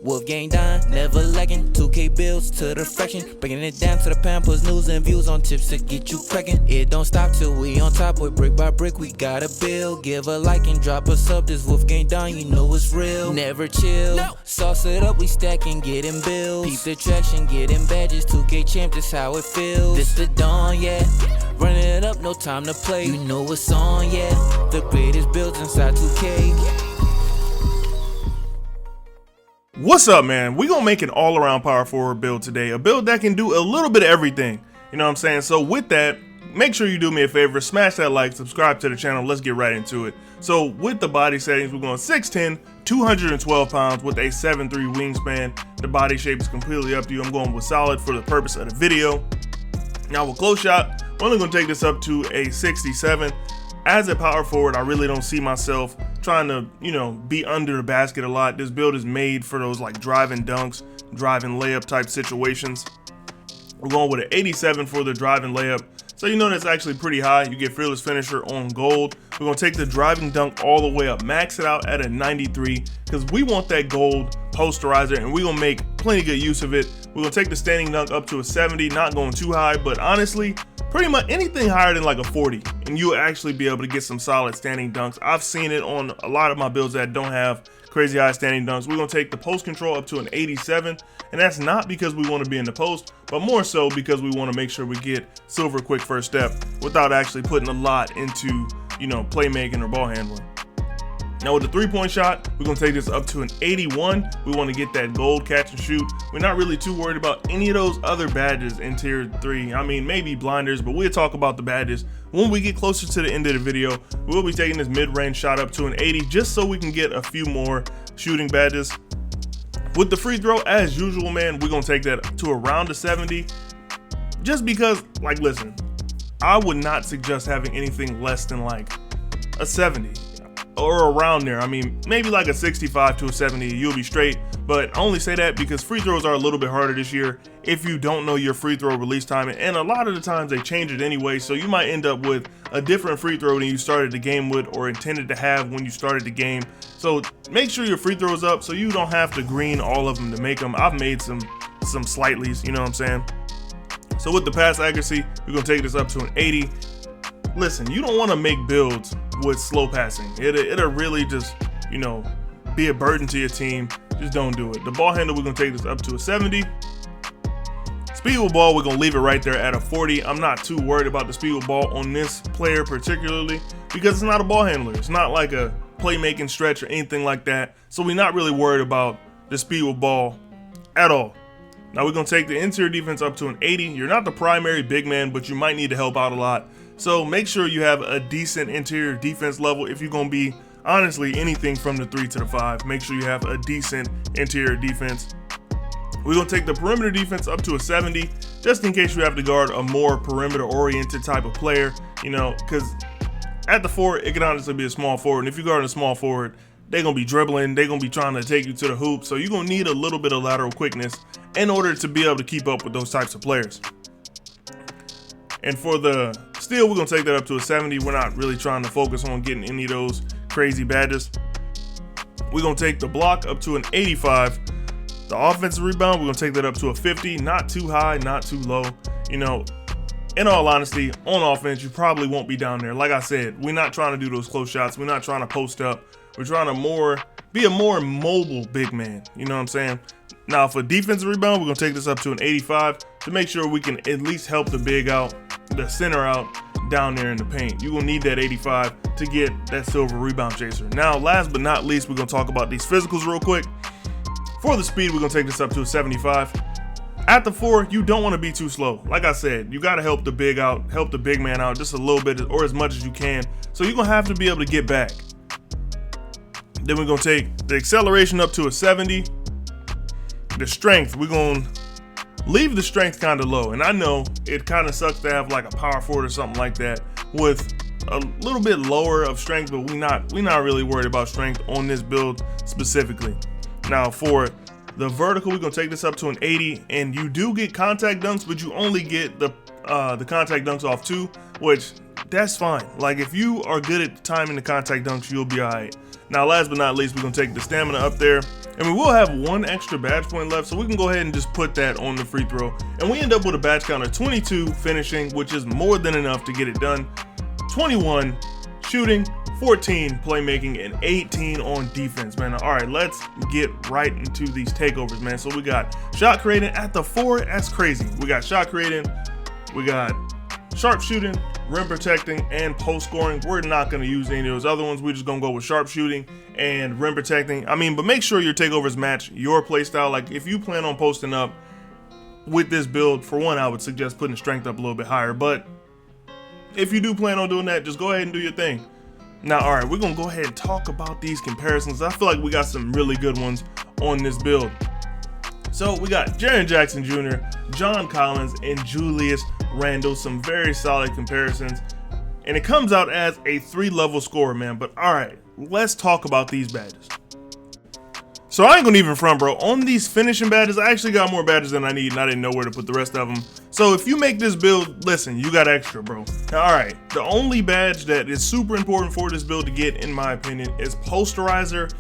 WolfGxngDon, never lacking. 2K bills to the fraction, breaking it down to the pound, puts news and views on tips to get you cracking. It don't stop till we on top, boy, brick by brick, we gotta build. Give a like and drop a sub, this WolfGxngDon, you know it's real. Never chill, sauce it up, we stacking, getting bills. Peep the traction, getting badges, 2K champ, this how it feels. This the dawn, yeah, running it up, no time to play. You know what's on, yeah, the greatest builds inside 2K. What's up, man? We gonna make an all-around power forward build today, a build that can do a little bit of everything, you know what I'm saying? So with that, make sure you do me a favor, smash that like, subscribe to the channel, let's get right into it. So with the body settings, we're going 6'10", 212 pounds with a 7'3" wingspan. The body shape is completely up to you. I'm going with solid for the purpose of the video. Now with close shot, we're only gonna take this up to a 67. As a power forward, I really don't see myself trying to, be under the basket a lot. This build is made for those like driving dunks, driving layup type situations. We're going with an 87 for the driving layup. So you know that's actually pretty high. You get fearless finisher on gold. We're gonna take the driving dunk all the way up, max it out at a 93, because we want that gold posterizer and we're gonna make plenty good use of it. We're gonna take the standing dunk up to a 70, not going too high, but honestly, pretty much anything higher than like a 40 and you'll actually be able to get some solid standing dunks. I've seen it on a lot of my builds that don't have crazy high standing dunks. We're gonna take the post control up to an 87, and that's not because we want to be in the post, but more so because we want to make sure we get silver quick first step without actually putting a lot into, playmaking or ball handling. Now with the 3-point shot, we're gonna take this up to an 81. We want to get that gold catch and shoot. We're not really too worried about any of those other badges in tier 3. I mean, maybe blinders, but we'll talk about the badges when we get closer to the end of the video. We'll be taking this mid-range shot up to an 80 just so we can get a few more shooting badges. With the free throw, as usual, man, we're gonna take that to around a 70. Just because, like, listen, I would not suggest having anything less than like a 70. Or around there. I mean, maybe like a 65 to a 70, you'll be straight. But I only say that because free throws are a little bit harder this year if you don't know your free throw release time, and a lot of the times they change it anyway, so you might end up with a different free throw than you started the game with or intended to have when you started the game. So make sure your free throw is up so you don't have to green all of them to make them. I've made some slightlies, you know what I'm saying? So with the pass accuracy, we're gonna take this up to an 80. Listen, you don't want to make builds with slow passing. It'll really just, be a burden to your team. Just don't do it. The ball handle, we're gonna take this up to a 70. Speed with ball, we're gonna leave it right there at a 40. I'm not too worried about the speed with ball on this player particularly because it's not a ball handler. It's not like a playmaking stretch or anything like that. So we're not really worried about the speed with ball at all. Now we're gonna take the interior defense up to an 80. You're not the primary big man, but you might need to help out a lot. So make sure you have a decent interior defense level. If you're gonna be, honestly, anything from the 3 to the 5, make sure you have a decent interior defense. We're gonna take the perimeter defense up to a 70, just in case you have to guard a more perimeter oriented type of player, because at the 4, it can honestly be a small forward. And if you guard a small forward, they're gonna be dribbling, they're gonna be trying to take you to the hoop. So you're gonna need a little bit of lateral quickness in order to be able to keep up with those types of players. And for the steal, we're gonna take that up to a 70. We're not really trying to focus on getting any of those crazy badges. We're gonna take the block up to an 85. The offensive rebound, we're gonna take that up to a 50. Not too high, not too low. In all honesty, on offense, you probably won't be down there. Like I said, we're not trying to do those close shots. We're not trying to post up. We're trying to be a more mobile big man. You know what I'm saying? Now for defensive rebound, we're gonna take this up to an 85 to make sure we can at least help the big out, the center out down there in the paint. You're gonna need that 85 to get that silver rebound chaser. Now, last but not least, we're gonna talk about these physicals real quick. For the speed, we're gonna take this up to a 75. At the 4, you don't want to be too slow. Like I said, you gotta help the big out, help the big man out just a little bit or as much as you can. So you're gonna have to be able to get back. Then we're gonna take the acceleration up to a 70. The strength, we're gonna leave the strength kind of low. And I know it kind of sucks to have like a power forward or something like that with a little bit lower of strength, but we're not really worried about strength on this build specifically. Now for the vertical, we're gonna take this up to an 80, and you do get contact dunks, but you only get the contact dunks off 2, which that's fine. Like if you are good at timing the contact dunks, you'll be all right. Now last but not least, we're gonna take the stamina up there, and And we will have one extra badge point left, so we can go ahead and just put that on the free throw. And we end up with a badge count of 22 finishing, which is more than enough to get it done. 21 shooting, 14 playmaking, and 18 on defense, man. All right, let's get right into these takeovers, man. So we got shot creating at the 4. That's crazy. We got shot creating, we got sharpshooting, rim protecting, and post scoring. We're not going to use any of those other ones. We're just going to go with sharpshooting and rim protecting. I mean, but make sure your takeovers match your play style. Like if you plan on posting up with this build, for one, I would suggest putting strength up a little bit higher. But if you do plan on doing that, just go ahead and do your thing. Now, all right, we're going to go ahead and talk about these comparisons. I feel like we got some really good ones on this build. So we got Jaren Jackson Jr., John Collins, and Julius Randle. Some very solid comparisons. And it comes out as a 3-level score, man. But all right, let's talk about these badges. So I ain't gonna even front, bro. On these finishing badges, I actually got more badges than I need, and I didn't know where to put the rest of them. So if you make this build, listen, you got extra, bro. Now, all right, the only badge that is super important for this build to get, in my opinion, is Posterizer,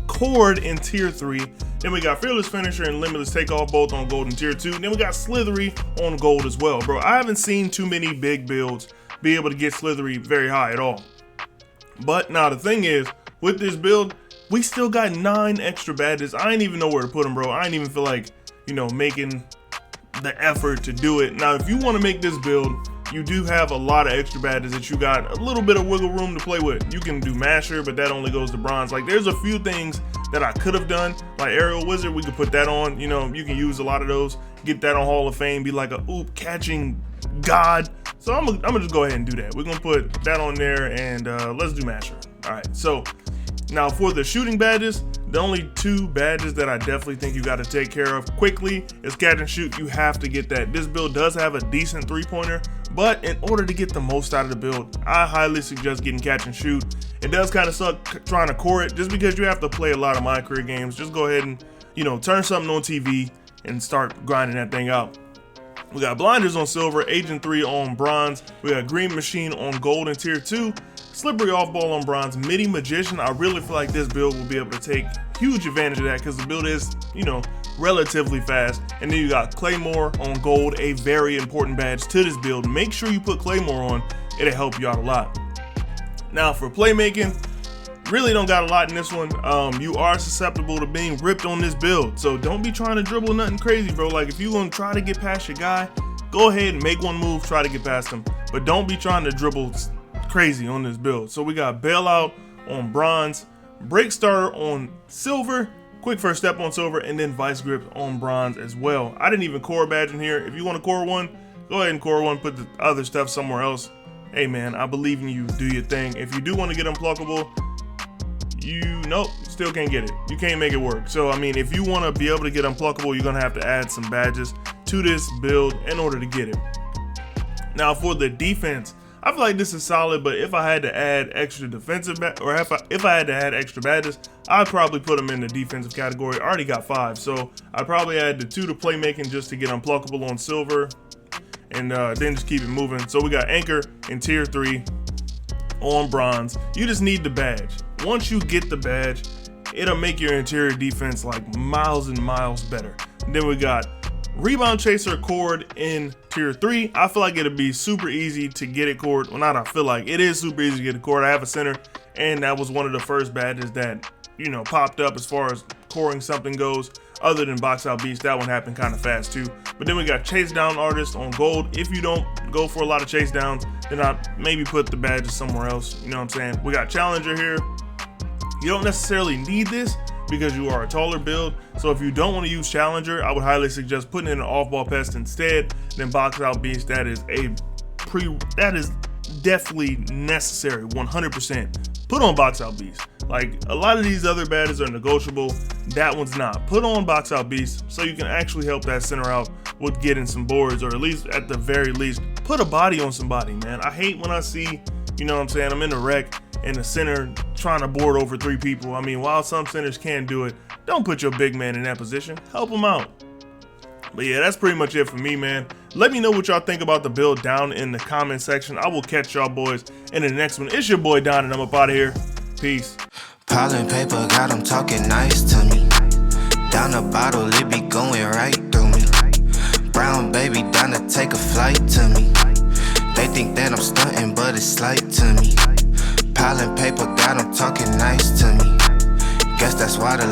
Cord in Tier 3. Then we got Fearless Finisher and Limitless Takeoff, both on gold in Tier 2. Then we got Slithery on gold as well, bro. I haven't seen too many big builds be able to get Slithery very high at all. But now the thing is, with this build, we still got 9 extra badges. I ain't even know where to put them, bro. I ain't even feel like, you know, making the effort to do it. Now, if you want to make this build, you do have a lot of extra badges that you got a little bit of wiggle room to play with. You can do Masher, but that only goes to bronze. Like, there's a few things that I could have done, like Aerial Wizard. We could put that on. You know, you can use a lot of those. Get that on Hall of Fame. Be like a oop catching god. So I'm gonna just go ahead and do that. We're gonna put that on there, and let's do Masher. All right. So now for the shooting badges, the only 2 badges that I definitely think you got to take care of quickly is catch and shoot. You have to get that. This build does have a decent 3-pointer, but in order to get the most out of the build, I highly suggest getting catch and shoot. It does kind of suck trying to core it just because you have to play a lot of My Career games. Just go ahead and, you know, turn something on TV and start grinding that thing out. We got Blinders on silver, Agent 3 on bronze. We got Green Machine on gold in Tier 2. Slippery off ball on bronze. Midi Magician, I really feel like this build will be able to take huge advantage of that because the build is, you know, relatively fast. And then you got Claymore on gold, a very important badge to this build. Make sure you put Claymore on, it'll help you out a lot. Now for playmaking, really don't got a lot in this one. You are susceptible to being ripped on this build, so don't be trying to dribble nothing crazy, bro. Like if you gonna try to get past your guy, go ahead and make one move, try to get past him, but don't be trying to dribble crazy on this build. So we got Bailout on bronze, Break Starter on silver, Quick First Step on silver, and then Vice Grip on bronze as well. I didn't even core a badge in here. If you want to core one, go ahead and core one, put the other stuff somewhere else. Hey man, I believe in you, do your thing. If you do want to get unpluckable, nope, still can't get it. You can't make it work. So I mean, if you want to be able to get unpluckable, you're gonna have to add some badges to this build in order to get it. Now for the defense, I feel like this is solid, but if I had to add extra defensive if I had to add extra badges, I'd probably put them in the defensive category. I already got 5, so I'd probably add the 2 to playmaking just to get unpluckable on silver, and then just keep it moving. So we got Anchor in Tier 3 on bronze. You just need the badge. Once you get the badge, it'll make your interior defense like miles and miles better. And then we got Rebound Chaser Cord in Tier 3. I feel like it'll be super easy to get it cord. Well, not I feel like. It is super easy to get it cord. I have a center, and that was one of the first badges that, you know, popped up as far as coring something goes. Other than Box Out Beast, that one happened kind of fast too. But then we got Chase Down Artist on gold. If you don't go for a lot of chase downs, then I maybe put the badges somewhere else. You know what I'm saying? We got Challenger here. You don't necessarily need this because you are a taller build. So if you don't want to use Challenger, I would highly suggest putting in an off-ball pest instead. Then Box Out Beast, that is definitely necessary, 100%. Put on Box Out Beast. Like a lot of these other badges are negotiable, that one's not. Put on Box Out Beast so you can actually help that center out with getting some boards, or at least at the very least, put a body on somebody, man. I hate when I see, you know what I'm saying, I'm in the rec and the center trying to board over 3 people. I mean, while some centers can do it, don't put your big man in that position. Help him out. But yeah, that's pretty much it for me, man. Let me know what y'all think about the build down in the comment section. I will catch y'all boys in the next one. It's your boy Don, and I'm up out of here. Peace. Piling paper, got them talking nice to me. Down the bottle, it be going right through me. Brown baby down to take a flight to me. They think that I'm stunting, but it's slight to me. Piling paper got 'em talking nice to me. Guess that's why the